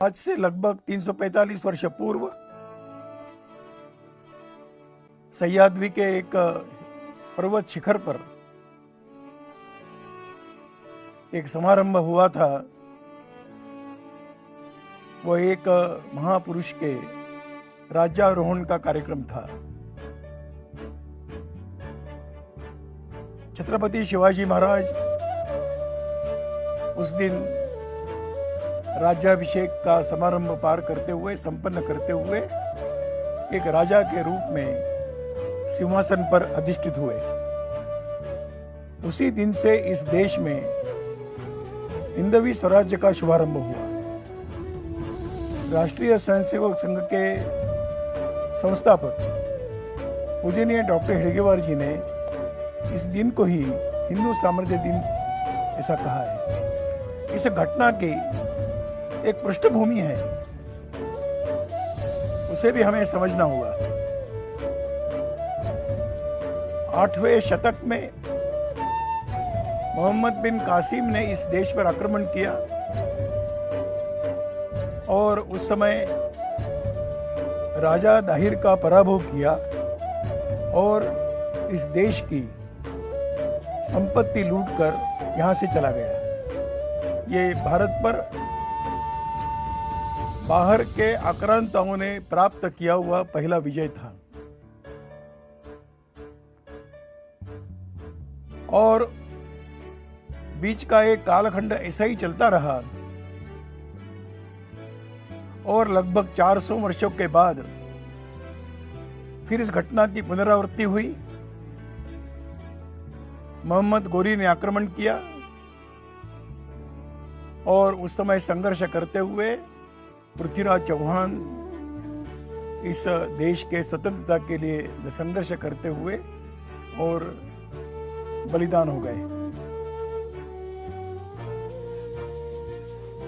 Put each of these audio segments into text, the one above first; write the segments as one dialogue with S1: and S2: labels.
S1: आज से लगभग 345 वर्ष पूर्व सह्याद्री के एक पर्वत शिखर पर एक समारंभ हुआ था। वो एक महापुरुष के राज्यारोहण का कार्यक्रम था। छत्रपति शिवाजी महाराज उस दिन राज्याभिषेक का समारंभ पार करते हुए, संपन्न करते हुए एक राजा के रूप में सिंहासन पर अधिष्ठित हुए। उसी दिन से इस देश में हिंदवी स्वराज्य का शुभारंभ हुआ। राष्ट्रीय स्वयंसेवक संघ के संस्थापक पूजनीय डॉक्टर हेडगेवार जी ने इस दिन को ही हिंदू साम्राज्य दिन ऐसा कहा है। इस घटना की एक पृष्ठभूमि है, उसे भी हमें समझना होगा। 8वें शतक में मोहम्मद बिन कासिम ने इस देश पर आक्रमण किया और उस समय राजा दाहिर का पराभव किया और इस देश की संपत्ति लूटकर यहां से चला गया। ये भारत पर बाहर के आक्रांताओं ने प्राप्त किया हुआ पहला विजय था। और बीच का एक कालखंड ऐसा ही चलता रहा और लगभग 400 वर्षों के बाद फिर इस घटना की पुनरावृत्ति हुई। मोहम्मद गोरी ने आक्रमण किया और उस समय संघर्ष करते हुए पृथ्वीराज चौहान इस देश के स्वतंत्रता के लिए संघर्ष करते हुए और बलिदान हो गए।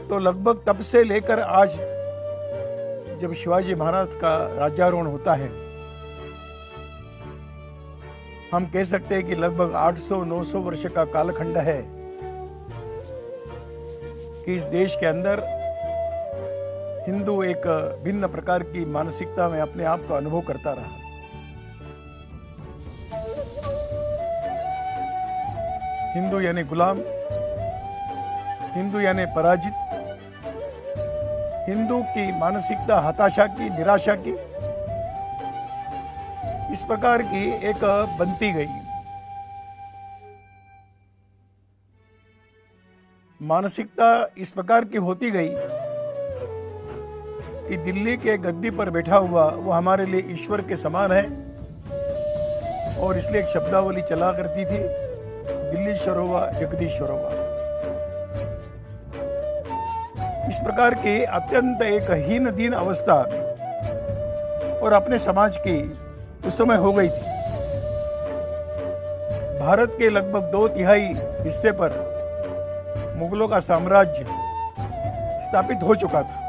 S1: तो लगभग तब से लेकर आज जब शिवाजी महाराज का राज्यारोहण होता है, हम कह सकते हैं कि लगभग 800-900 वर्ष का कालखंड है कि इस देश के अंदर हिंदू एक भिन्न प्रकार की मानसिकता में अपने आप को अनुभव करता रहा। हिंदू यानी गुलाम, हिंदू यानी पराजित, हिंदू की मानसिकता हताशा की, निराशा की, इस प्रकार की एक बनती गई। मानसिकता इस प्रकार की होती गई कि दिल्ली के गद्दी पर बैठा हुआ वो हमारे लिए ईश्वर के समान है और इसलिए एक शब्दावली चला करती थी, दिल्लीश्वर हुआ, जगदीश्वर हुआ। इस प्रकार की अत्यंत एक हीन दीन अवस्था और अपने समाज की उस समय हो गई थी। भारत के लगभग 2/3 हिस्से पर मुगलों का साम्राज्य स्थापित हो चुका था।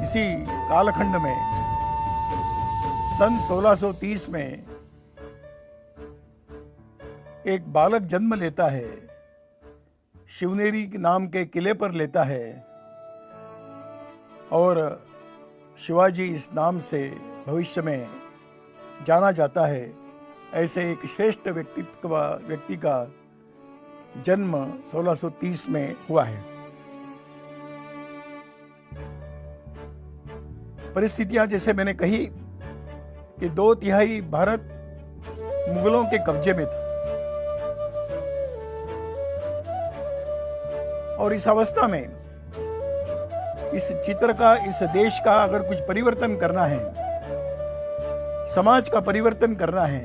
S1: इसी कालखंड में सन 1630 में एक बालक जन्म लेता है, शिवनेरी नाम के किले पर लेता है और शिवाजी इस नाम से भविष्य में जाना जाता है। ऐसे एक श्रेष्ठ व्यक्ति का जन्म 1630 में हुआ है। परिस्थितियां जैसे मैंने कही कि 2/3 भारत मुगलों के कब्जे में था और इस अवस्था में इस चित्र का, इस देश का अगर कुछ परिवर्तन करना है, समाज का परिवर्तन करना है,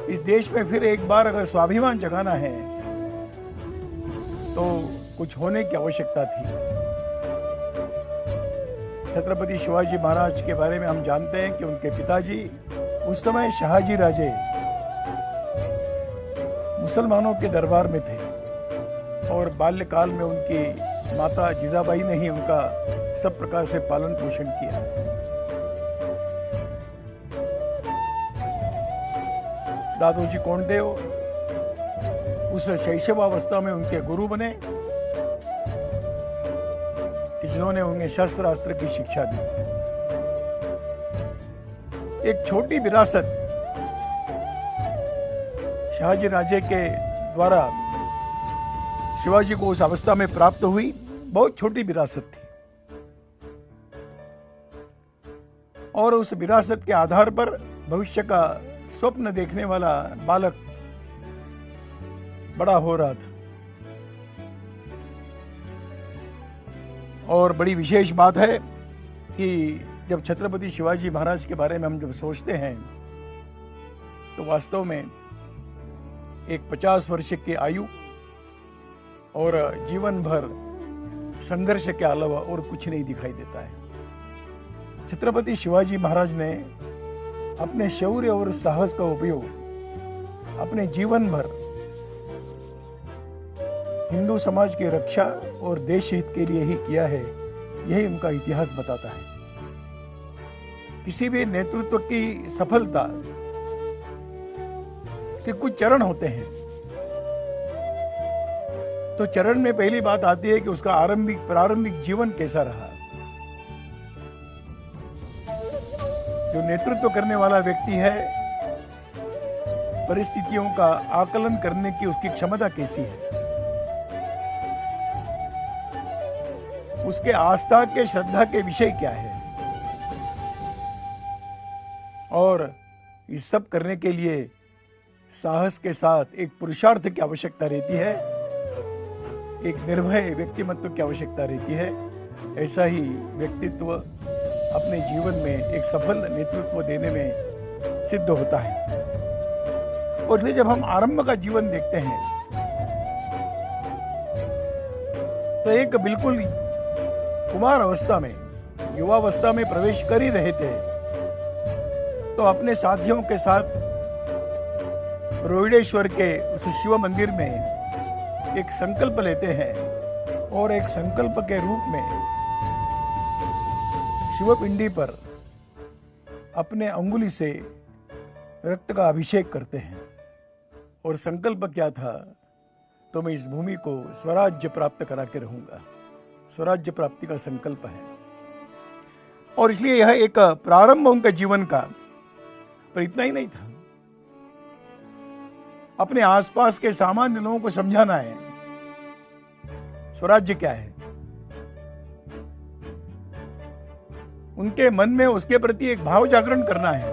S1: इस देश में फिर एक बार अगर स्वाभिमान जगाना है तो कुछ होने की आवश्यकता थी। छत्रपति शिवाजी महाराज के बारे में हम जानते हैं कि उनके पिताजी उस समय शाहजी राजे मुसलमानों के दरबार में थे और बाल्यकाल में उनकी माता जीजाबाई ने ही उनका सब प्रकार से पालन पोषण किया। दादोजी कोंडदेव उस शैशवावस्था में उनके गुरु बने कि जिन्होंने उन्हें शस्त्र अस्त्र की शिक्षा दी। एक छोटी विरासत शहाजी राजे के द्वारा शिवाजी को उस अवस्था में प्राप्त हुई, बहुत छोटी विरासत थी, और उस विरासत के आधार पर भविष्य का स्वप्न देखने वाला बालक बड़ा हो रहा था। और बड़ी विशेष बात है कि जब छत्रपति शिवाजी महाराज के बारे में हम जब सोचते हैं तो वास्तव में एक 50 वर्ष की आयु और जीवन भर संघर्ष के अलावा और कुछ नहीं दिखाई देता है। छत्रपति शिवाजी महाराज ने अपने शौर्य और साहस का उपयोग अपने जीवन भर हिंदू समाज की रक्षा और देश हित के लिए ही किया है, यही उनका इतिहास बताता है। किसी भी नेतृत्व की सफलता के कुछ चरण होते हैं, तो चरण में पहली बात आती है कि उसका प्रारंभिक जीवन कैसा रहा। जो नेतृत्व करने वाला व्यक्ति है, परिस्थितियों का आकलन करने की उसकी क्षमता कैसी है, उसके आस्था के श्रद्धा के विषय क्या है, और इस सब करने के लिए साहस के साथ एक पुरुषार्थ की आवश्यकता रहती है, एक निर्भय व्यक्तिमत्व की आवश्यकता रहती है। ऐसा ही व्यक्तित्व अपने जीवन में एक सफल नेतृत्व देने में सिद्ध होता है। और इसलिए जब हम आरंभ का जीवन देखते हैं तो एक बिल्कुल कुमार अवस्था में, युवावस्था में प्रवेश कर ही रहे थे, तो अपने साथियों के साथ रोहिडेश्वर के उस शिव मंदिर में एक संकल्प लेते हैं, और एक संकल्प के रूप में शिव पिंडी पर अपने अंगुली से रक्त का अभिषेक करते हैं। और संकल्प क्या था? तो मैं इस भूमि को स्वराज्य प्राप्त करा के रहूंगा। स्वराज्य प्राप्ति का संकल्प है। और इसलिए यह एक प्रारंभ उनका जीवन का, पर इतना ही नहीं था, अपने आसपास के सामान्य लोगों को समझाना है स्वराज्य क्या है। उनके मन में उसके प्रति एक भाव जागरण करना है,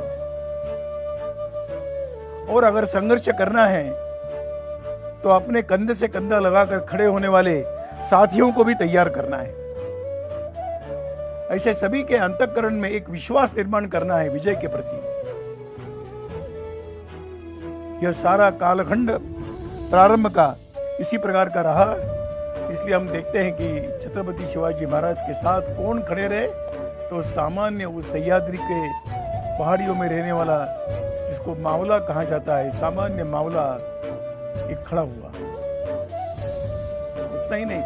S1: और अगर संघर्ष करना है तो अपने कंधे से कंधा लगाकर खड़े होने वाले साथियों को भी तैयार करना है। ऐसे सभी के अंतःकरण में एक विश्वास निर्माण करना है विजय के प्रति। यह सारा कालखंड प्रारंभ का इसी प्रकार का रहा। इसलिए हम देखते हैं कि छत्रपति शिवाजी महाराज के साथ कौन खड़े रहे, तो सामान्य उस सह्याद्री के पहाड़ियों में रहने वाला, जिसको मावला कहा जाता है, सामान्य मावला एक खड़ा हुआ। उतना ही नहीं,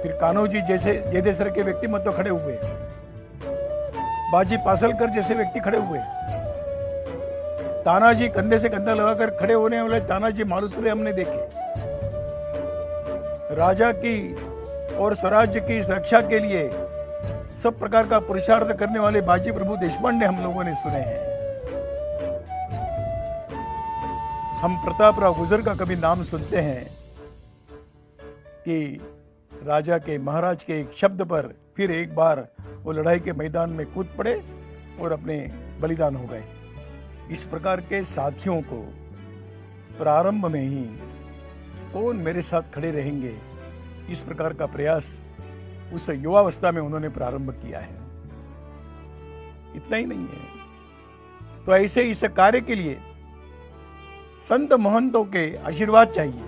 S1: फिर कान्होजी जैसे जयदेसर के व्यक्तिमत्व खड़े हुए, बाजी पासलकर जैसे व्यक्ति खड़े हुए, तानाजी कंधे से कंधा लगाकर खड़े होने वाले तानाजी मालुसरे हमने देखे। राजा की और स्वराज्य की रक्षा के लिए सब प्रकार का पुरुषार्थ करने वाले बाजी प्रभु देशपांडे हम लोगों ने सुने हैं। हम प्रताप राव गुजर का कभी नाम सुनते हैं कि राजा के, महाराज के एक शब्द पर फिर एक बार वो लड़ाई के मैदान में कूद पड़े और अपने बलिदान हो गए। इस प्रकार के साथियों को प्रारंभ में ही कौन मेरे साथ खड़े रहेंगे, इस प्रकार का प्रयास उस युवावस्था में उन्होंने प्रारंभ किया है। इतना ही नहीं है, तो ऐसे इस कार्य के लिए संत महंतों के आशीर्वाद चाहिए,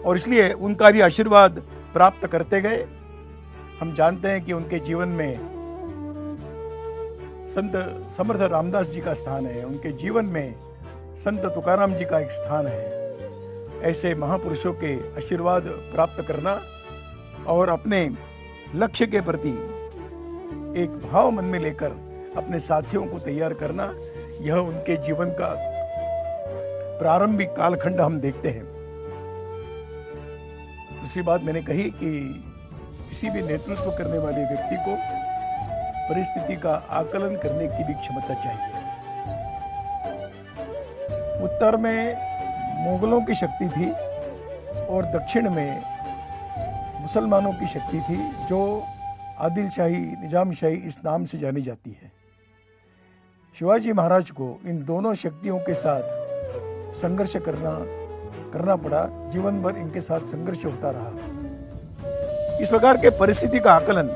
S1: और इसलिए उनका भी आशीर्वाद प्राप्त करते गए। हम जानते हैं कि उनके जीवन में संत समर्थ रामदास जी का स्थान है, उनके जीवन में संत तुकाराम जी का एक स्थान है। ऐसे महापुरुषों के आशीर्वाद प्राप्त करना और अपने लक्ष्य के प्रति एक भाव मन में लेकर अपने साथियों को तैयार करना, यह उनके जीवन का प्रारंभिक कालखंड हम देखते हैं। दूसरी बात मैंने कही कि किसी भी नेतृत्व करने वाले व्यक्ति को परिस्थिति का आकलन करने की भी क्षमता चाहिए। उत्तर में मुगलों की शक्ति थी और दक्षिण में मुसलमानों की शक्ति थी, जो आदिल शाही, निजाम शाही इस नाम से जानी जाती है। शिवाजी महाराज को इन दोनों शक्तियों के साथ संघर्ष करना पड़ा। जीवन भर इनके साथ संघर्ष होता रहा। इस प्रकार के परिस्थिति का आकलन,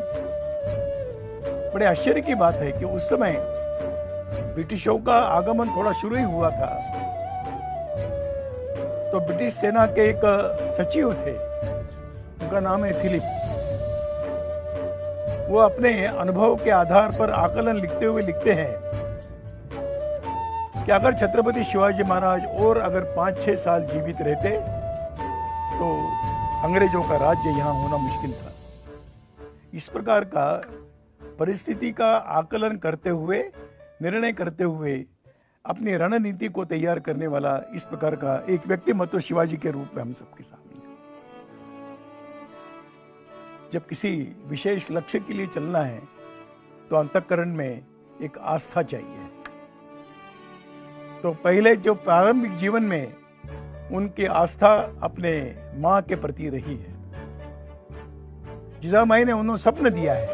S1: बड़े आश्चर्य की बात है कि उस समय ब्रिटिशों का आगमन थोड़ा शुरू ही हुआ था, तो ब्रिटिश सेना के एक सचिव थे, उनका नाम है फिलिप। वो अपने अनुभव के आधार पर आकलन लिखते हुए लिखते हैं कि अगर छत्रपति शिवाजी महाराज और अगर 5-6 साल जीवित रहते तो अंग्रेजों का राज्य यहाँ होना मुश्किल था। इस प्रकार का परिस्थिति का आकलन करते हुए, निर्णय करते हुए अपनी रणनीति को तैयार करने वाला इस प्रकार का एक व्यक्तिमत्व शिवाजी के रूप में हम सबके सामने। जब किसी विशेष लक्ष्य के लिए चलना है तो अंतःकरण में एक आस्था चाहिए। तो पहले जो प्रारंभिक जीवन में उनकी आस्था अपने माँ के प्रति रही है। जिजामाई ने उन्हें स्वप्न दिया है,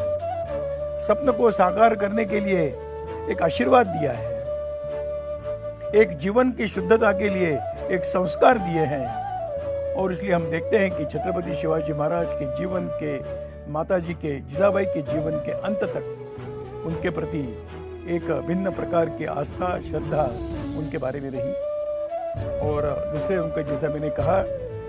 S1: स्वप्न को साकार करने के लिए एक आशीर्वाद दिया है, एक जीवन की शुद्धता के लिए एक संस्कार दिए हैं। और इसलिए हम देखते हैं कि छत्रपति शिवाजी महाराज के जीवन के, माताजी के, जिजाबाई के जीवन के अंत तक उनके प्रति एक भिन्न प्रकार की आस्था, श्रद्धा उनके बारे में रही। और दूसरे उनके, जैसा मैंने कहा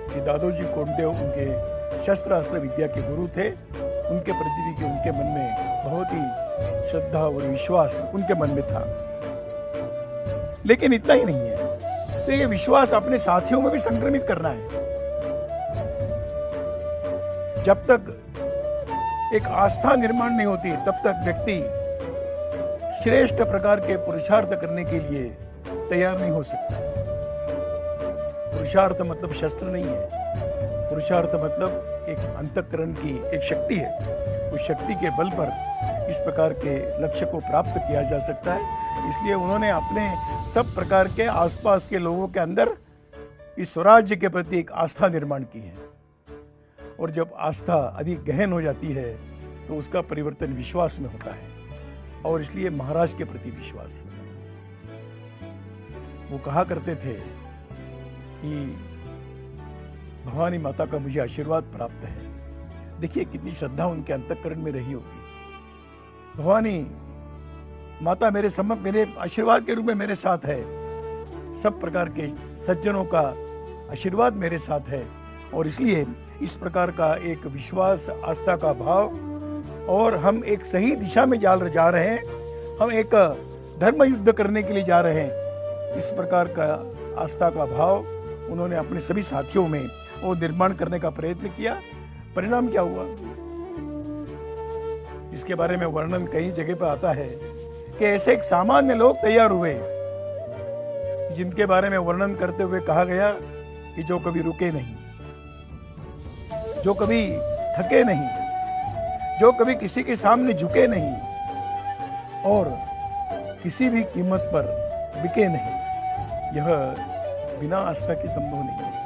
S1: कि दादोजी कोंडदेव उनके शस्त्र अस्त्र विद्या के गुरु थे, उनके प्रति भी उनके मन में बहुत ही श्रद्धा और विश्वास उनके मन में था। लेकिन इतना ही नहीं है, तो ये विश्वास अपने साथियों में भी संक्रमित करना है। जब तक एक आस्था निर्माण नहीं होती तब तक व्यक्ति श्रेष्ठ प्रकार के पुरुषार्थ करने के लिए तैयार नहीं हो सकता। पुरुषार्थ मतलब शस्त्र नहीं है, पुरुषार्थ मतलब एक अंतःकरण की एक शक्ति है। उस शक्ति के बल पर इस प्रकार के लक्ष्य को प्राप्त किया जा सकता है। इसलिए उन्होंने अपने सब प्रकार के आसपास के लोगों के अंदर इस स्वराज्य के प्रति एक आस्था निर्माण की है। और जब आस्था अधिक गहन हो जाती है तो उसका परिवर्तन विश्वास में होता है, और इसलिए महाराज के प्रति विश्वास। वो कहा करते थे कि भवानी माता का मुझे आशीर्वाद प्राप्त है। देखिए कितनी श्रद्धा उनके अंतःकरण में रही होगी। भवानी माता मेरे आशीर्वाद के रूप में मेरे साथ है, सब प्रकार के सज्जनों का आशीर्वाद मेरे साथ है। और इसलिए इस प्रकार का एक विश्वास, आस्था का भाव, और हम एक सही दिशा में जा रहे हैं, हम एक धर्म युद्ध करने के लिए जा रहे हैं, इस प्रकार का आस्था का भाव उन्होंने अपने सभी साथियों में वो निर्माण करने का प्रयत्न किया। परिणाम क्या हुआ, जिसके बारे में वर्णन कई जगह पर आता है कि ऐसे एक सामान्य लोग तैयार हुए जिनके बारे में वर्णन करते हुए कहा गया कि जो कभी रुके नहीं, जो कभी थके नहीं, जो कभी किसी के सामने झुके नहीं और किसी भी कीमत पर बिके नहीं। यह बिना आस्था के संभव नहीं है।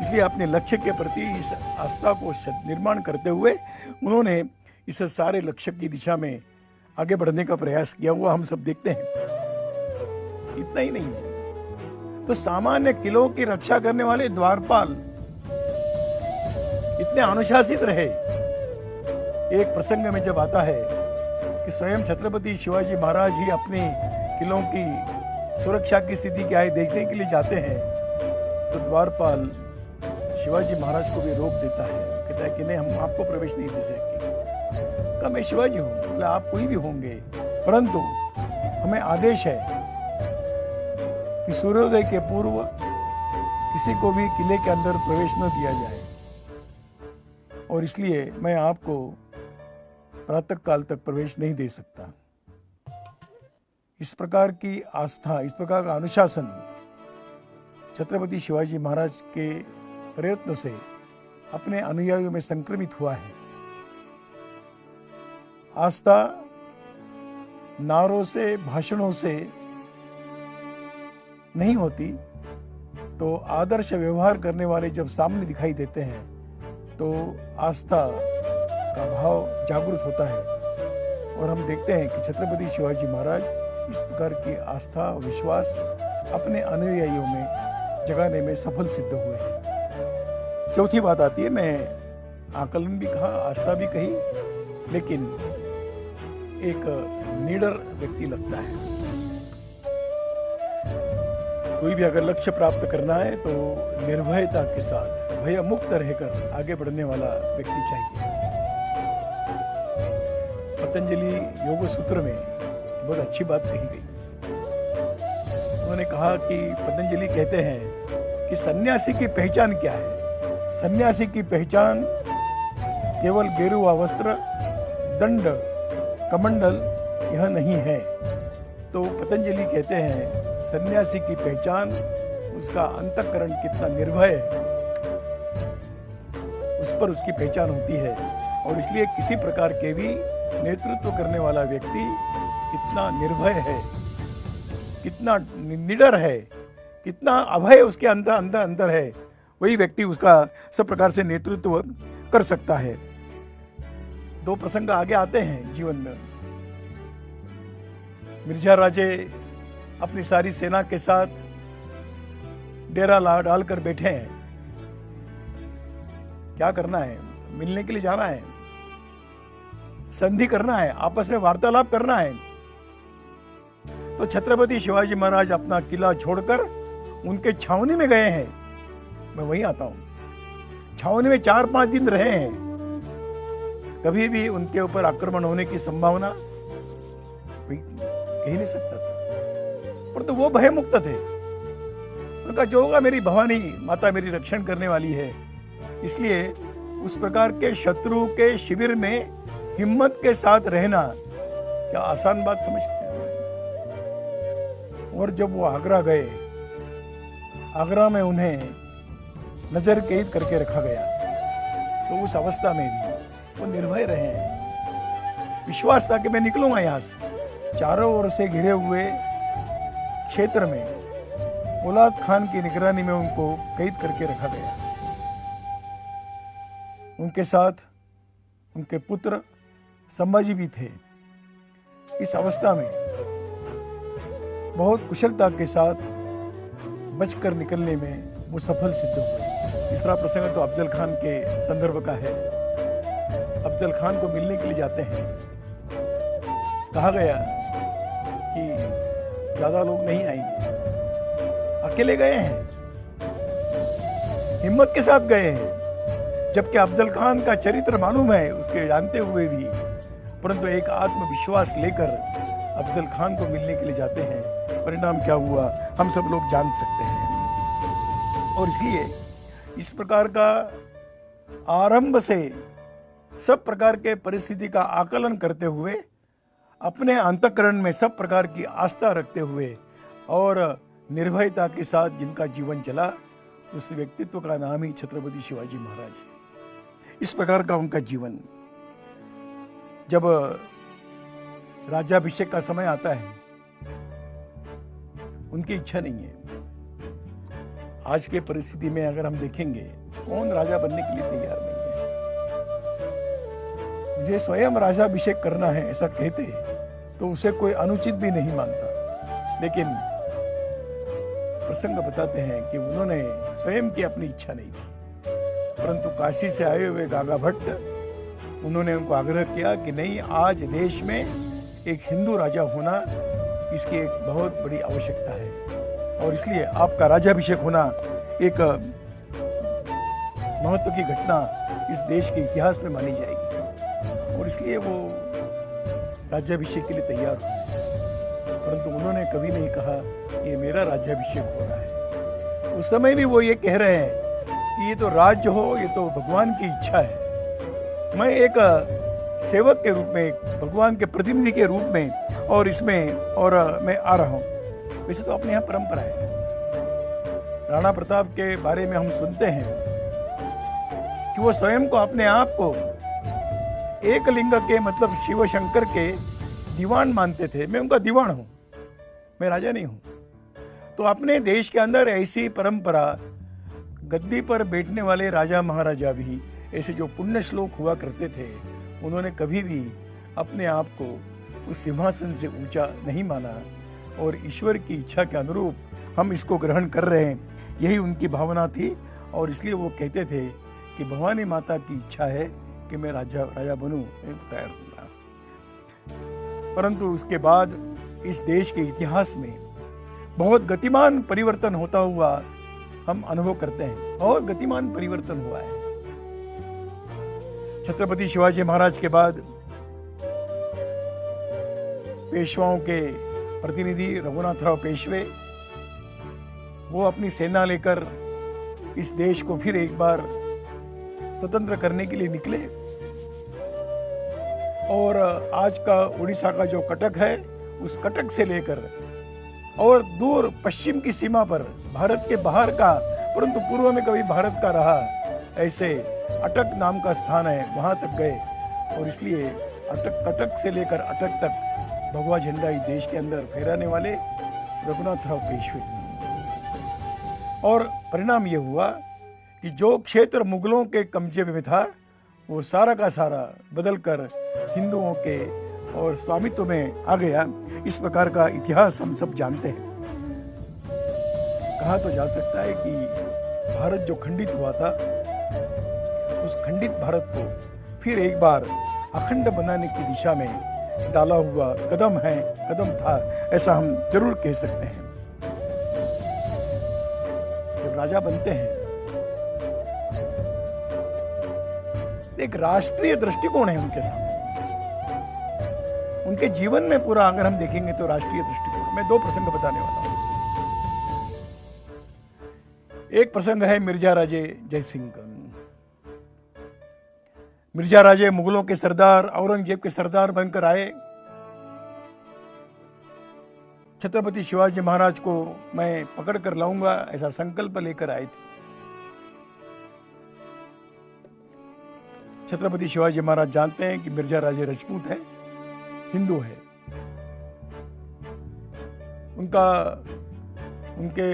S1: इसलिए अपने लक्ष्य के प्रति इस आस्था को निर्माण करते हुए उन्होंने इस सारे लक्ष्य की दिशा में आगे बढ़ने का प्रयास किया हुआ हम सब देखते हैं। इतना ही नहीं है तो सामान्य किलों की रक्षा करने वाले द्वारपाल इतने अनुशासित रहे। एक प्रसंग में जब आता है कि स्वयं छत्रपति शिवाजी महाराज ही अपने किलों की सुरक्षा की स्थिति क्या है देखने के लिए जाते हैं, तो द्वारपाल शिवाजी महाराज को भी रोक देता है। कहता है कि नहीं, हम आपको प्रवेश नहीं दे सकते। कहा मैं शिवाजी हूँ, बोले आप कोई भी होंगे, परंतु हमें आदेश है कि सूर्योदय के पूर्व किसी को भी किले के अंदर प्रवेश न दिया जाए, और इसलिए मैं आपको प्रातः काल तक प्रवेश नहीं दे सकता। इस प्रकार की आस्था, इस प्रकार का अनुशासन छत्रपति शिवाजी महाराज के प्रयत्नों से अपने अनुयायियों में संक्रमित हुआ है। आस्था नारों से, भाषणों से नहीं होती, तो आदर्श व्यवहार करने वाले जब सामने दिखाई देते हैं तो आस्था का भाव जागृत होता है। और हम देखते हैं कि छत्रपति शिवाजी महाराज इस प्रकार की आस्था, विश्वास अपने अनुयायियों में जगाने में सफल सिद्ध हुए हैं। चौथी बात आती है, मैं आकलन भी कहा, आस्था भी कही, लेकिन एक निडर व्यक्ति लगता है। कोई भी अगर लक्ष्य प्राप्त करना है तो निर्भयता के साथ, भय मुक्त रहकर आगे बढ़ने वाला व्यक्ति चाहिए। पतंजलि योग सूत्र में बहुत अच्छी बात कही गई। उन्होंने कहा कि पतंजलि कहते हैं कि सन्यासी की पहचान क्या है? सन्यासी की पहचान केवल गेरुआ वस्त्र, दंड, कमंडल यह नहीं है। तो पतंजलि कहते हैं सन्यासी की पहचान उसका अंतःकरण कितना निर्भय है, उस पर उसकी पहचान होती है। और इसलिए किसी प्रकार के भी नेतृत्व करने वाला व्यक्ति कितना निर्भय है, कितना निडर है, कितना अभय उसके अंदर है, वही व्यक्ति उसका सब प्रकार से नेतृत्व कर सकता है। दो प्रसंग आगे आते हैं जीवन में। मिर्जा राजे अपनी सारी सेना के साथ डेरा डालकर बैठे हैं। क्या करना है? मिलने के लिए जाना है, संधि करना है, आपस में वार्तालाप करना है। तो छत्रपति शिवाजी महाराज अपना किला छोड़कर उनके छावनी में गए हैं। मैं वहीं आता हूं। छावनी में 4-5 दिन रहे हैं। कभी भी उनके ऊपर आक्रमण होने की संभावना कोई कह नहीं सकता था, पर तो वो भय मुक्त थे। उनका जो होगा, मेरी भवानी माता मेरी रक्षण करने वाली है। इसलिए उस प्रकार के शत्रु के शिविर में हिम्मत के साथ रहना क्या आसान बात समझते हैं? और जब वो आगरा गए, आगरा में उन्हें नजर कैद करके रखा गया, तो उस अवस्था में भी वो निर्भय रहे हैं। विश्वास था कि मैं निकलूंगा यहां से। चारों ओर से घिरे हुए क्षेत्र में औलाद खान की निगरानी में उनको कैद करके रखा गया। उनके साथ उनके पुत्र संभाजी भी थे। इस अवस्था में बहुत कुशलता के साथ बचकर निकलने में वो सफल सिद्ध हुए। तीसरा प्रसंग तो अफजल खान के संदर्भ का है। अफजल खान को मिलने के लिए जाते हैं। कहा गया कि ज्यादा लोग नहीं आएंगे, अकेले गए हैं, हिम्मत के साथ गए हैं। जबकि अफजल खान का चरित्र मालूम है उसके जानते हुए भी, परंतु एक आत्मविश्वास लेकर अफजल खान को मिलने के लिए जाते हैं। परिणाम क्या हुआ हम सब लोग जान सकते हैं। और इसलिए इस प्रकार का आरंभ से सब प्रकार के परिस्थिति का आकलन करते हुए, अपने अंतःकरण में सब प्रकार की आस्था रखते हुए और निर्भयता के साथ जिनका जीवन चला, उस व्यक्तित्व का नाम ही छत्रपति शिवाजी महाराज है। इस प्रकार का उनका जीवन। जब राज्याभिषेक का समय आता है, उनकी इच्छा नहीं है। आज के परिस्थिति में अगर हम देखेंगे, कौन राजा बनने के लिए तैयार नहीं है? मुझे स्वयं राज्याभिषेक करना है ऐसा कहते तो उसे कोई अनुचित भी नहीं मानता। लेकिन प्रसंग बताते हैं कि उन्होंने स्वयं की अपनी इच्छा नहीं थी, परंतु काशी से आए हुए गागा भट्ट, उन्होंने उनको आग्रह किया कि नहीं, आज देश में एक हिंदू राजा होना इसकी एक बहुत बड़ी आवश्यकता है और इसलिए आपका राज्याभिषेक होना एक महत्व की घटना इस देश के इतिहास में मानी जाएगी। और इसलिए वो राज्याभिषेक के लिए तैयार हुए, परंतु उन्होंने कभी नहीं कहा कि ये मेरा राज्याभिषेक हो रहा है। उस समय भी वो ये कह रहे हैं कि ये तो राज्य हो, ये तो भगवान की इच्छा है। मैं एक सेवक के रूप में, भगवान के प्रतिनिधि के रूप में और इसमें और मैं आ रहा हूं। वैसे तो अपने यहाँ परंपरा है। राणा प्रताप के बारे में हम सुनते हैं कि वो स्वयं को, अपने आप को एक लिंग के मतलब शिव शंकर के दीवान मानते थे। मैं उनका दीवान हूँ, मैं राजा नहीं हूँ। तो अपने देश के अंदर ऐसी परंपरा, गद्दी पर बैठने वाले राजा महाराजा भी ऐसे जो पुण्य श्लोक हुआ करते थे, उन्होंने कभी भी अपने आप को उस सिंहासन से ऊंचा नहीं माना और ईश्वर की इच्छा के अनुरूप हम इसको ग्रहण कर रहे हैं, यही उनकी भावना थी। और इसलिए वो कहते थे कि भवानी माता की इच्छा है कि मैं राजा बनूं, मैं तैयार हूँगा। परंतु उसके बाद इस देश के इतिहास में बहुत गतिमान परिवर्तन होता हुआ हम अनुभव करते हैं। बहुत गतिमान परिवर्तन हुआ है। छत्रपति शिवाजी महाराज के बाद पेशवाओं के प्रतिनिधि रघुनाथराव पेशवे, वो अपनी सेना लेकर इस देश को फिर एक बार स्वतंत्र करने के लिए निकले और आज का उड़ीसा का जो कटक है, उस कटक से लेकर और दूर पश्चिम की सीमा पर भारत के बाहर का, परंतु पूर्व में कभी भारत का रहा, ऐसे अटक नाम का स्थान है, वहां तक गए। और इसलिए कटक से लेकर अटक तक भगवा झंडा इस देश के अंदर फहराने वाले रघुनाथराव पेशवे। और परिणाम ये हुआ कि जो क्षेत्र मुगलों के कब्जे में था, वो सारा का सारा बदलकर हिंदुओं के और स्वामित्व में आ गया। इस प्रकार का इतिहास हम सब जानते हैं। कहा तो जा सकता है कि भारत जो खंडित हुआ था, उस खंडित भारत को फिर एक बार अखंड बनाने की दिशा में डाला हुआ कदम था, ऐसा हम जरूर कह सकते हैं। जब राजा बनते हैं, एक राष्ट्रीय दृष्टिकोण है उनके सामने, उनके जीवन में पूरा अगर हम देखेंगे तो राष्ट्रीय दृष्टिकोण। मैं दो प्रसंग बताने वाला हूं। एक प्रसंग है मिर्जा राजे जयसिंह का। मिर्जा राजे मुगलों के सरदार, औरंगजेब के सरदार बनकर आए। छत्रपति शिवाजी महाराज को मैं पकड़ कर लाऊंगा, ऐसा संकल्प लेकर आए थे। छत्रपति शिवाजी महाराज जानते हैं कि मिर्जा राजे राजपूत है, हिंदू है। उनके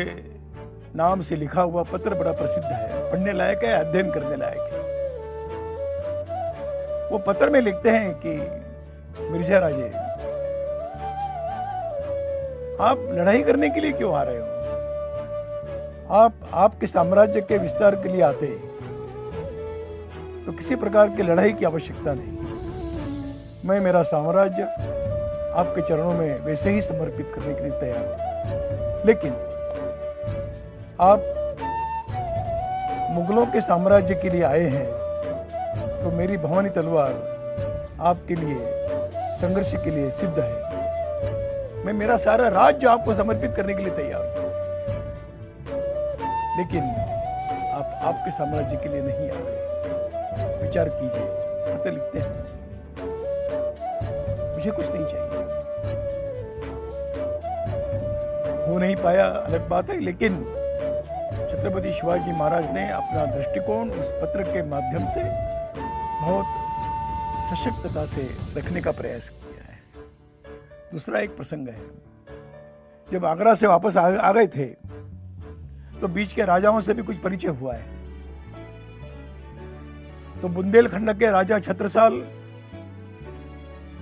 S1: नाम से लिखा हुआ पत्र बड़ा प्रसिद्ध है, पढ़ने लायक है, अध्ययन करने लायक है। वो पत्र में लिखते हैं कि मिर्जा राजे, आप लड़ाई करने के लिए क्यों आ रहे हो? आपके साम्राज्य के विस्तार के लिए आते तो किसी प्रकार की लड़ाई की आवश्यकता नहीं। मैं मेरा साम्राज्य आपके चरणों में वैसे ही समर्पित करने के लिए तैयार हूं। लेकिन आप मुगलों के साम्राज्य के लिए आए हैं, तो मेरी भवानी तलवार आपके लिए संघर्ष के लिए सिद्ध है। मैं मेरा सारा राज्य आपको समर्पित करने के लिए तैयार हूं। लेकिन आप आपके साम्राज्य के लिए नहीं आ रहे, विचार कीजिए। पत्र लिखते हैं, मुझे कुछ नहीं चाहिए। हो नहीं पाया अलग बात है, लेकिन छत्रपति शिवाजी महाराज ने अपना दृष्टिकोण उस पत्र के माध्यम से बहुत सशक्तता से रखने का प्रयास किया है। दूसरा एक प्रसंग है, जब आगरा से वापस आ गए थे, तो बीच के राजाओं से भी कुछ परिचय हुआ है। तो बुंदेलखंड के राजा छत्रसाल,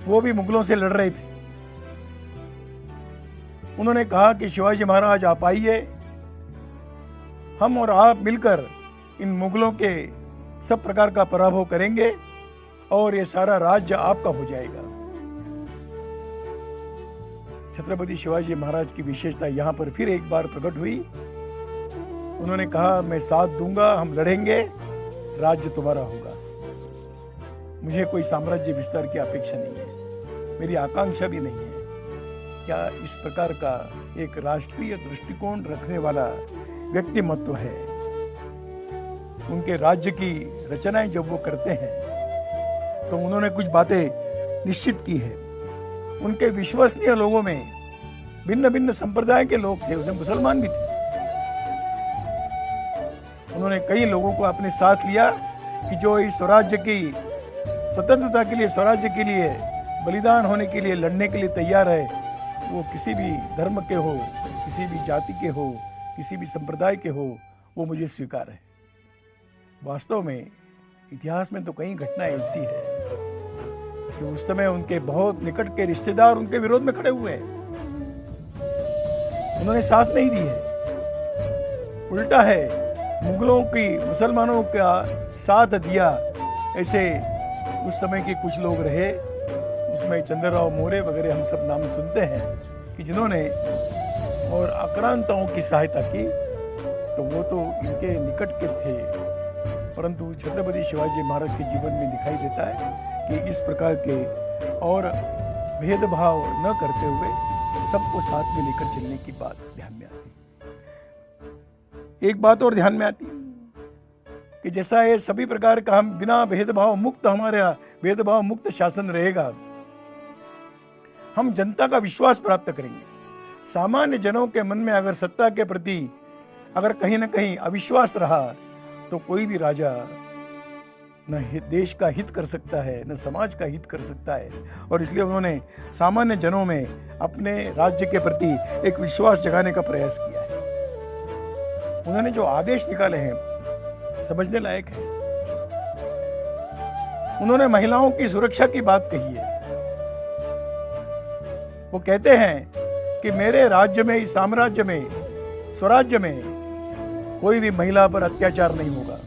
S1: वो भी मुगलों से लड़ रहे थे। उन्होंने कहा कि शिवाजी महाराज आप आइए, हम और आप मिलकर इन मुगलों के सब प्रकार का पराभव करेंगे और ये सारा राज्य आपका हो जाएगा। छत्रपति शिवाजी महाराज की विशेषता यहां पर फिर एक बार प्रकट हुई। उन्होंने कहा, मैं साथ दूंगा, हम लड़ेंगे, राज्य तुम्हारा होगा। मुझे कोई साम्राज्य विस्तार की अपेक्षा नहीं है, मेरी आकांक्षा भी नहीं है। क्या इस प्रकार का एक राष्ट्रीय दृष्टिकोण रखने वाला व्यक्तिमत्व है। उनके राज्य की रचनाएं जब वो करते हैं, तो उन्होंने कुछ बातें निश्चित की है। उनके विश्वसनीय लोगों में भिन्न भिन्न संप्रदाय के लोग थे, उसमें मुसलमान भी थे। उन्होंने कई लोगों को अपने साथ लिया कि जो इस स्वराज्य की स्वतंत्रता के लिए, स्वराज्य के लिए बलिदान होने के लिए, लड़ने के लिए तैयार है, वो किसी भी धर्म के हो, किसी भी जाति के हो, किसी भी संप्रदाय के हो, वो मुझे स्वीकार है। वास्तव में इतिहास में तो कई घटनाएं ऐसी है कि उस समय उनके बहुत निकट के रिश्तेदार उनके विरोध में खड़े हुए हैं, उन्होंने साथ नहीं दी है, उल्टा है मुगलों की मुसलमानों का साथ दिया। ऐसे उस समय के कुछ लोग रहे, उसमें चंद्रराव मौर्य वगैरह हम सब नाम सुनते हैं कि जिन्होंने और आक्रांताओं की सहायता की, तो वो तो इनके निकट के थे। परंतु छत्रपति शिवाजी महाराज के जीवन में दिखाई देता है कि इस प्रकार के और भेदभाव न करते हुए सबको साथ में लेकर चलने की बात ध्यान में आती। एक बात और ध्यान में आती कि जैसा ये सभी प्रकार का हम बिना भेदभाव मुक्त, हमारा भेदभाव मुक्त शासन रहेगा, हम जनता का विश्वास प्राप्त करेंगे। सामान्य जनों के मन में अगर सत्ता के प्रति अगर कहीं ना कहीं अविश्वास रहा तो कोई भी राजा न देश का हित कर सकता है, न समाज का हित कर सकता है। और इसलिए उन्होंने सामान्य जनों में अपने राज्य के प्रति एक विश्वास जगाने का प्रयास किया है। उन्होंने जो आदेश निकाले हैं समझने लायक है। उन्होंने महिलाओं की सुरक्षा की बात कही है। वो कहते हैं कि मेरे राज्य में, इस साम्राज्य में, स्वराज्य में कोई भी महिला पर अत्याचार नहीं होगा,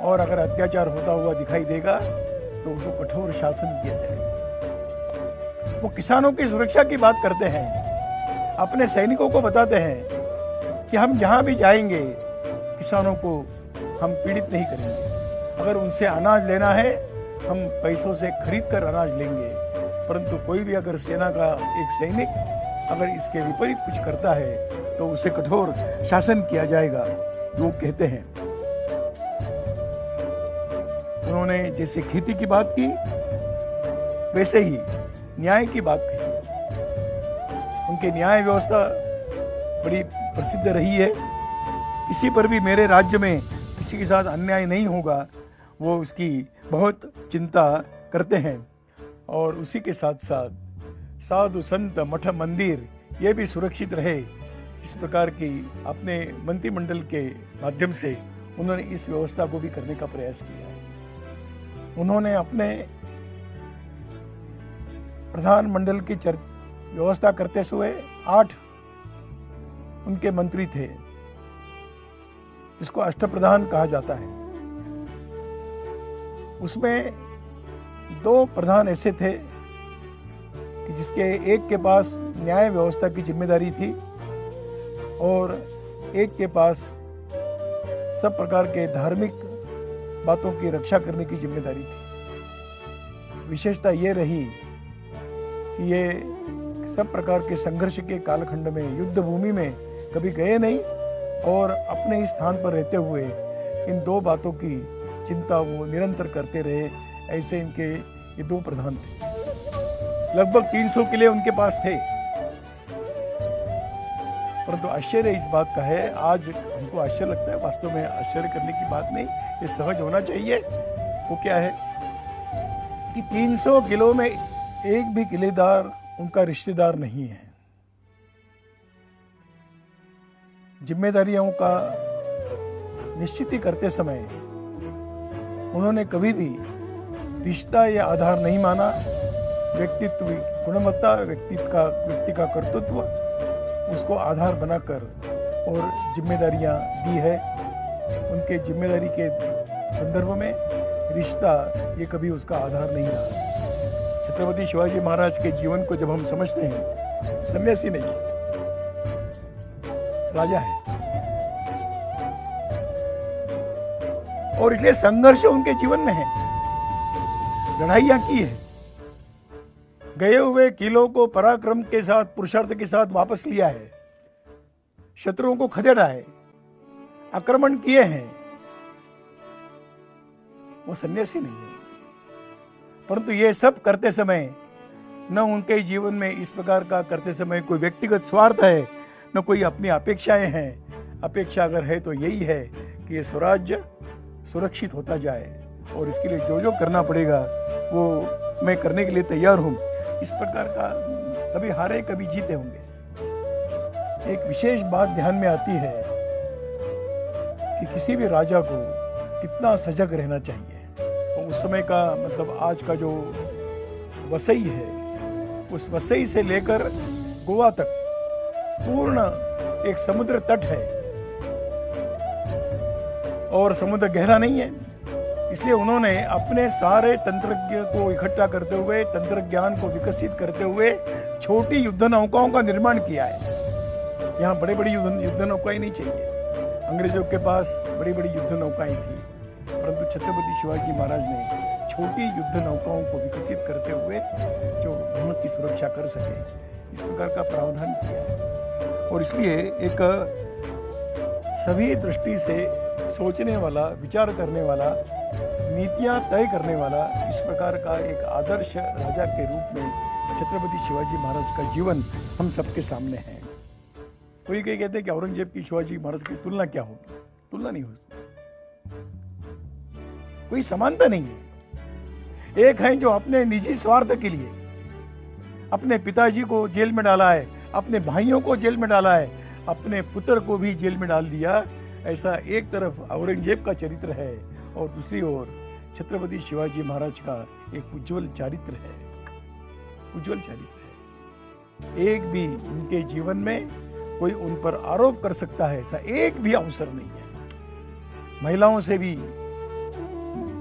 S1: और अगर अत्याचार होता हुआ दिखाई देगा तो उसको कठोर शासन किया जाएगा। वो किसानों की सुरक्षा की बात करते हैं, अपने सैनिकों को बताते हैं कि हम जहां भी जाएंगे किसानों को हम पीड़ित नहीं करेंगे। अगर उनसे अनाज लेना है हम पैसों से खरीद कर अनाज लेंगे, परंतु कोई भी अगर सेना का एक सैनिक अगर इसके विपरीत कुछ करता है तो उसे कठोर शासन किया जाएगा, वो कहते हैं। उन्होंने जैसे खेती की बात की वैसे ही न्याय की बात कही। उनकी न्याय व्यवस्था बड़ी प्रसिद्ध रही है। किसी पर भी मेरे राज्य में किसी के साथ अन्याय नहीं होगा, वो उसकी बहुत चिंता करते हैं। और उसी के साथ साथ साधु संत मठ मंदिर ये भी सुरक्षित रहे, इस प्रकार की अपने मंत्रिमंडल के माध्यम से उन्होंने इस व्यवस्था को भी करने का प्रयास किया है। उन्होंने अपने प्रधानमंडल की व्यवस्था करते हुए 8 उनके मंत्री थे, जिसको अष्टप्रधान कहा जाता है। उसमें 2 प्रधान ऐसे थे कि जिसके एक के पास न्याय व्यवस्था की जिम्मेदारी थी और एक के पास सब प्रकार के धार्मिक बातों की रक्षा करने की जिम्मेदारी थी। विशेषता ये रही कि ये सब प्रकार के संघर्ष के कालखंड में युद्ध भूमि में कभी गए नहीं और अपने ही स्थान पर रहते हुए इन 2 बातों की चिंता वो निरंतर करते रहे। ऐसे इनके ये 2 प्रधान थे। लगभग 300 किले उनके पास थे। परंतु आश्चर्य इस बात का है, आज हमको आश्चर्य लगता है, वास्तव में आश्चर्य करने की बात नहीं, ये सहज होना चाहिए। वो क्या है कि 300 किलों में एक भी किलेदार उनका रिश्तेदार नहीं है। जिम्मेदारियों का निश्चित करते समय उन्होंने कभी भी रिश्ता या आधार नहीं माना। व्यक्तित्व गुणवत्ता, व्यक्ति का कर्तृत्व उसको आधार बनाकर और जिम्मेदारियां दी है। उनके जिम्मेदारी के संदर्भ में रिश्ता ये कभी उसका आधार नहीं रहा। छत्रपति शिवाजी महाराज के जीवन को जब हम समझते हैं, सन्यासी नहीं है, राजा है। और इसलिए संघर्ष उनके जीवन में है, लड़ाइयां की है, गए हुए किलों को पराक्रम के साथ, पुरुषार्थ के साथ वापस लिया है, शत्रुओं को खदेड़ा है, आक्रमण किए हैं। वो सन्यासी नहीं है। परंतु ये सब करते समय न उनके जीवन में इस प्रकार का करते समय कोई व्यक्तिगत स्वार्थ है, न कोई अपनी अपेक्षाएं हैं। अपेक्षा अगर है तो यही है कि ये स्वराज्य सुरक्षित होता जाए और इसके लिए जो जो करना पड़ेगा वो मैं करने के लिए तैयार हूँ। इस प्रकार का कभी हारे कभी जीते होंगे। एक विशेष बात ध्यान में आती है कि किसी भी राजा को कितना सजग रहना चाहिए। तो उस समय का मतलब आज का जो वसई है, उस वसई से लेकर गोवा तक पूर्ण एक समुद्र तट है और समुद्र गहरा नहीं है। इसलिए उन्होंने अपने सारे तंत्रज्ञ को इकट्ठा करते हुए, तंत्र ज्ञान को विकसित करते हुए छोटी युद्ध नौकाओं का निर्माण किया है। यहाँ बड़ी बड़ी युद्ध नौकाएं नहीं चाहिए। अंग्रेजों के पास बड़ी बड़ी युद्ध नौकाएं थी, परंतु छत्रपति शिवाजी महाराज ने छोटी युद्ध नौकाओं को विकसित करते हुए जो वहाँ की सुरक्षा कर सके, इस प्रकार का प्रावधान किया है। और इसलिए एक सभी दृष्टि से सोचने वाला, विचार करने वाला, नीतियां तय करने वाला, इस प्रकार का एक आदर्श राजा के रूप में छत्रपति शिवाजी महाराज का जीवन हम सबके सामने है। कोई कई कहते हैं कि औरंगजेब की शिवाजी महाराज की तुलना क्या होगी? तुलना नहीं हो सकती, कोई समानता नहीं है। एक है जो अपने निजी स्वार्थ के लिए अपने पिताजी को जेल में डाला है, अपने भाइयों को जेल में डाला है, अपने पुत्र को भी जेल में डाल दिया। ऐसा एक तरफ औरंगजेब का चरित्र है और दूसरी ओर छत्रपति शिवाजी महाराज का एक उज्जवल चरित्र है, उज्जवल चरित्र है। एक भी उनके जीवन में कोई उन पर आरोप कर सकता है ऐसा एक भी अवसर नहीं है। महिलाओं से भी,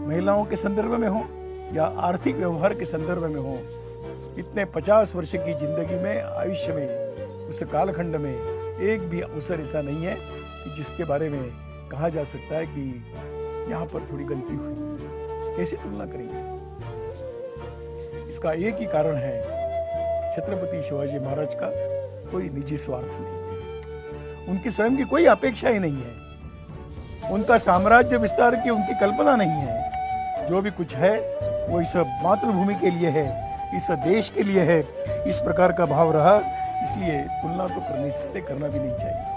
S1: महिलाओं के संदर्भ में हो या आर्थिक व्यवहार के संदर्भ में हो, इतने 50 वर्ष की जिंदगी में, आयुष्य में, उस कालखंड में एक भी अवसर ऐसा नहीं है कि जिसके बारे में कहा जा सकता है कि यहाँ पर थोड़ी गलती हुई। कैसे तुलना करेंगे? इसका एक ही कारण है, छत्रपति शिवाजी महाराज का कोई निजी स्वार्थ नहीं है, उनकी स्वयं की कोई अपेक्षा ही नहीं है, उनका साम्राज्य विस्तार की उनकी कल्पना नहीं है। जो भी कुछ है वो इस मातृभूमि के लिए है, इस देश के लिए है, इस प्रकार का भाव रहा। इसलिए तुलना तो कर नहीं सकते, करना भी नहीं चाहिए।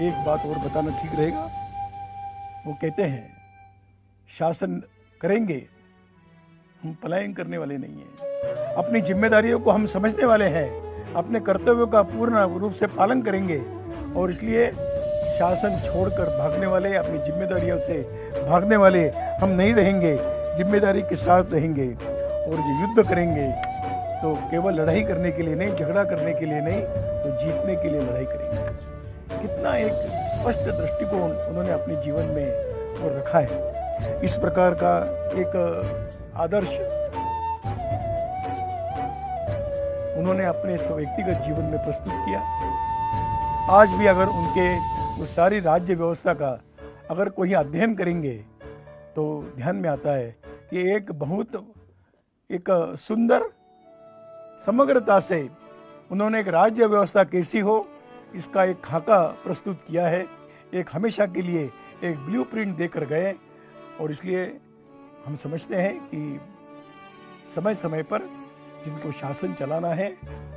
S1: एक बात और बताना ठीक रहेगा, वो कहते हैं शासन करेंगे, हम पलायन करने वाले नहीं हैं। अपनी जिम्मेदारियों को हम समझने वाले हैं, अपने कर्तव्यों का पूर्ण रूप से पालन करेंगे और इसलिए शासन छोड़कर भागने वाले, अपनी जिम्मेदारियों से भागने वाले हम नहीं रहेंगे, जिम्मेदारी के साथ रहेंगे। और जो युद्ध करेंगे तो केवल लड़ाई करने के लिए नहीं, झगड़ा करने के लिए नहीं, तो जीतने के लिए लड़ाई करेंगे। कितना एक स्पष्ट दृष्टिकोण उन्होंने अपने जीवन में वो रखा है। इस प्रकार का एक आदर्श उन्होंने अपने व्यक्तिगत जीवन में प्रस्तुत किया। आज भी अगर उनके उस सारी राज्य व्यवस्था का अगर कोई अध्ययन करेंगे तो ध्यान में आता है कि एक बहुत एक सुंदर समग्रता से उन्होंने एक राज्य व्यवस्था कैसी हो इसका एक खाका प्रस्तुत किया है। एक हमेशा के लिए एक ब्लूप्रिंट देकर गए और इसलिए हम समझते हैं कि समय समय पर जिनको शासन चलाना है,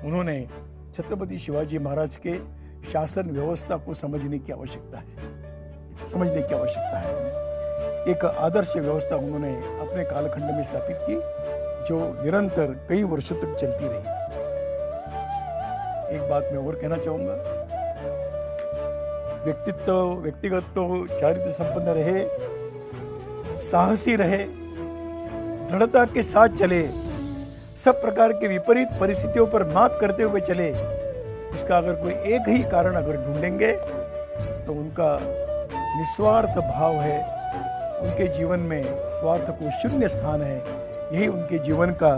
S1: उन्होंने छत्रपति शिवाजी महाराज के शासन व्यवस्था को समझने की आवश्यकता है। एक आदर्श व्यवस्था उन्होंने अपने कालखंड में स्थापित की जो निरंतर कई वर्षों तक चलती रही। एक बात मैं और कहना चाहूंगा, व्यक्तिगत तो चारित्र संपन्न रहे, साहसी रहे, दृढ़ता के साथ चले, सब प्रकार के विपरीत परिस्थितियों पर मात करते हुए चले। इसका अगर कोई एक ही कारण अगर ढूंढेंगे तो उनका निस्वार्थ भाव है, उनके जीवन में स्वार्थ को शून्य स्थान है। यही उनके जीवन का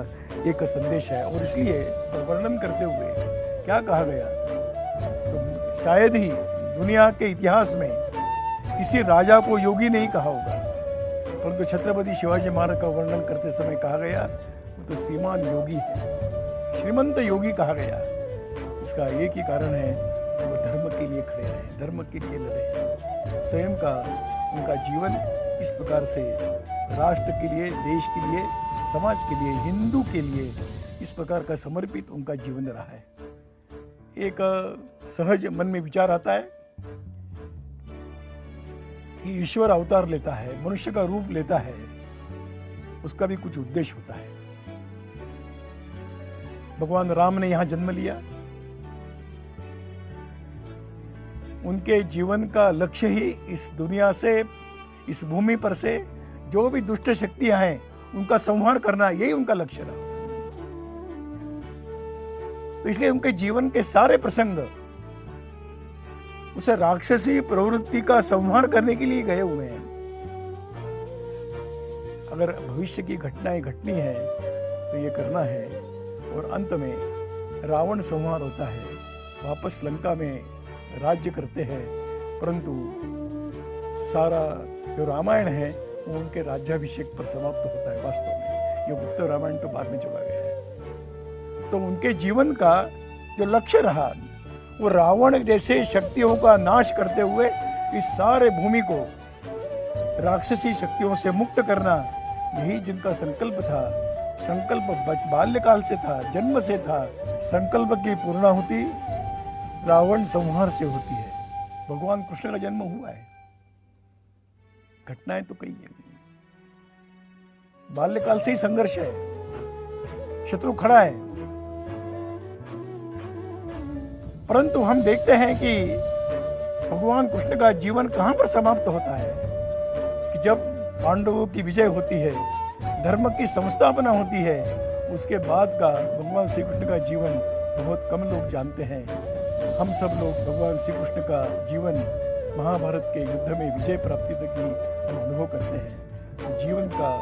S1: एक संदेश है। और इसलिए वर्णन करते हुए क्या कहा गया, तो शायद ही दुनिया के इतिहास में किसी राजा को योगी नहीं कहा होगा, परंतु छत्रपति शिवाजी महाराज का वर्णन करते समय कहा गया वो तो श्रीमान योगी है, श्रीमंत योगी कहा गया। इसका एक ही कारण है, वो धर्म के लिए खड़े रहे, धर्म के लिए लड़े। स्वयं का उनका जीवन इस प्रकार से राष्ट्र के लिए, देश के लिए, समाज के लिए, हिंदू के लिए इस प्रकार का समर्पित उनका जीवन रहा है। एक सहज मन में विचार आता है कि ईश्वर अवतार लेता है, मनुष्य का रूप लेता है, उसका भी कुछ उद्देश्य होता है। भगवान राम ने यहां जन्म लिया, उनके जीवन का लक्ष्य ही इस दुनिया से, इस भूमि पर से जो भी दुष्ट शक्तियां हैं उनका संहार करना, यही उनका लक्ष्य रहा। तो इसलिए उनके जीवन के सारे प्रसंग उसे राक्षसी प्रवृत्ति का संहार करने के लिए गए हुए हैं। अगर भविष्य की घटनाएं घटनी है तो ये करना है। और अंत में रावण संहार होता है, वापस लंका में राज्य करते हैं, परंतु सारा जो रामायण है वो उनके राज्याभिषेक पर समाप्त होता है। वास्तव में ये उत्तर रामायण तो बाद में चला गया है। तो उनके जीवन का जो लक्ष्य रहा वो रावण जैसे शक्तियों का नाश करते हुए इस सारे भूमि को राक्षसी शक्तियों से मुक्त करना, यही जिनका संकल्प था। संकल्प बाल्यकाल से था, जन्म से था। संकल्प की पूर्णाहुति रावण संहार से होती है। भगवान कृष्ण का जन्म हुआ है, घटनाएं तो कई हैं। बाल्यकाल से ही संघर्ष है, शत्रु खड़ा है, परंतु हम देखते हैं कि भगवान कृष्ण का जीवन कहां पर समाप्त होता है कि जब पांडवों की विजय होती है, धर्म की संस्थापना होती है, उसके बाद का भगवान श्री कृष्ण का जीवन बहुत कम लोग जानते हैं। हम सब लोग भगवान श्री कृष्ण का जीवन महाभारत के युद्ध में विजय प्राप्ति तक की हम अनुभव करते हैं। तो जीवन का,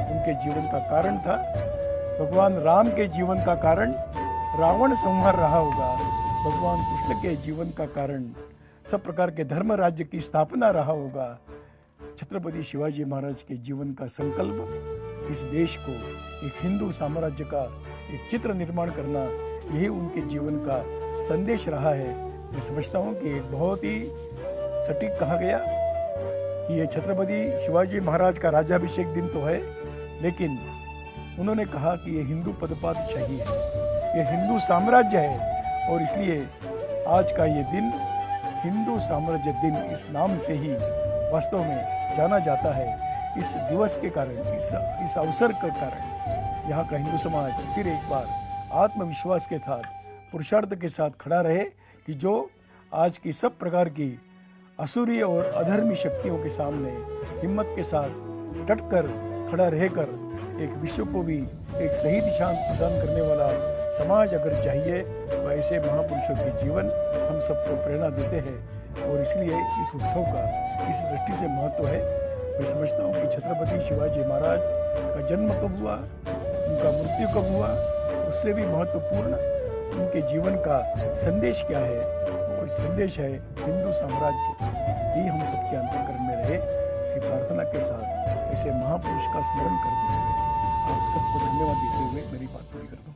S1: उनके जीवन का कारण था, भगवान राम के जीवन का कारण रावण संहार रहा होगा, भगवान कृष्ण के जीवन का कारण सब प्रकार के धर्म राज्य की स्थापना रहा होगा। छत्रपति शिवाजी महाराज के जीवन का संकल्प इस देश को एक हिंदू साम्राज्य का एक चित्र निर्माण करना, यही उनके जीवन का संदेश रहा है। मैं समझता हूँ कि एक बहुत ही सटीक कहा गया कि ये छत्रपति शिवाजी महाराज का राज्याभिषेक दिन तो है, लेकिन उन्होंने कहा कि ये हिंदू पदपातशाही है, ये हिंदू साम्राज्य है, और इसलिए आज का ये दिन हिंदू साम्राज्य दिन इस नाम से ही वास्तव में जाना जाता है। इस दिवस के कारण, इस अवसर के कारण यहाँ का हिंदू समाज फिर एक बार आत्मविश्वास के साथ, पुरुषार्थ के साथ खड़ा रहे कि जो आज की सब प्रकार की असुरी और अधर्मी शक्तियों के सामने हिम्मत के साथ डटकर खड़ा रहकर एक विश्व को भी एक सही दिशा प्रदान करने वाला समाज अगर चाहिए तो ऐसे महापुरुषों के जीवन हम सबको प्रेरणा देते हैं। और इसलिए इस उत्सव का इस दृष्टि से महत्व है। मैं समझता हूँ कि छत्रपति शिवाजी महाराज का जन्म कब हुआ, उनका मृत्यु कब हुआ, उससे भी महत्वपूर्ण उनके जीवन का संदेश क्या है। वो संदेश है हिंदू साम्राज्य ही हम सबके अंतःकरण में रहे। इसी प्रार्थना के साथ ऐसे महापुरुष का स्मरण करते हुए आप सबको धन्यवाद देते हुए मेरी बात पूरी करता हूँ।